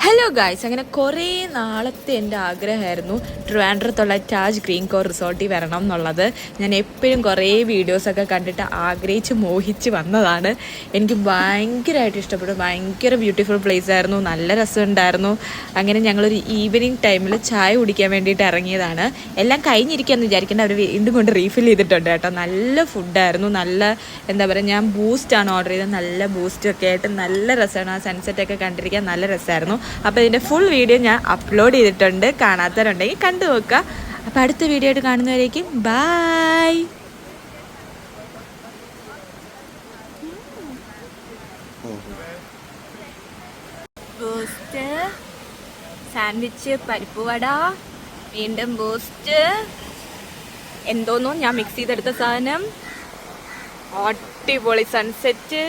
Hello guys, അങ്ങനെ കുറേ നാളത്തെ എൻ്റെ ആഗ്രഹമായിരുന്നു ട്രിവാൻഡ്രത്തുള്ള താജ് ഗ്രീൻ കോർ റിസോർട്ടിൽ വരണം എന്നുള്ളത്. ഞാൻ എപ്പോഴും കുറേ വീഡിയോസൊക്കെ കണ്ടിട്ട് ആഗ്രഹിച്ച് മോഹിച്ച് വന്നതാണ്. എനിക്ക് ഭയങ്കരമായിട്ട് ഇഷ്ടപ്പെട്ടു. ഭയങ്കര ബ്യൂട്ടിഫുൾ പ്ലേസ് ആയിരുന്നു, നല്ല രസമുണ്ടായിരുന്നു. അങ്ങനെ ഞങ്ങളൊരു ഈവനിങ് ടൈമിൽ ചായ കുടിക്കാൻ വേണ്ടിയിട്ട് ഇറങ്ങിയതാണ്. എല്ലാം കഴിഞ്ഞിരിക്കുകയെന്ന് വിചാരിക്കേണ്ട, അവർ വീണ്ടും കൊണ്ട് റീഫിൽ ചെയ്തിട്ടുണ്ട് കേട്ടോ. നല്ല ഫുഡായിരുന്നു, നല്ല എന്താ പറയുക, ഞാൻ ബൂസ്റ്റാണ് ഓർഡർ ചെയ്തത്. നല്ല ബൂസ്റ്റൊക്കെ ആയിട്ട് നല്ല രസമാണ്. ആ സൺസെറ്റൊക്കെ കണ്ടിരിക്കാൻ നല്ല രസമായിരുന്നു. അപ്പോൾ ഇതിൻ്റെ ഫുൾ വീഡിയോ ഞാൻ അപ്ലോഡ് ചെയ്തിട്ടുണ്ട്, കാണാത്തവരുണ്ടെങ്കിൽ കണ്ടു നോക്കുക. അപ്പോൾ അടുത്ത വീഡിയോ ആയിട്ട് കാണുന്നവരേക്കും ബൈ. ബൂസ്റ്റ്, സാൻഡ്വിച്ച്, പരിപ്പ് വട, വീണ്ടും ബൂസ്റ്റ്, എന്തോന്നോ ഞാൻ മിക്സ് ചെയ്തെടുത്ത സാധനം, അടിപൊളി സൺസെറ്റ്.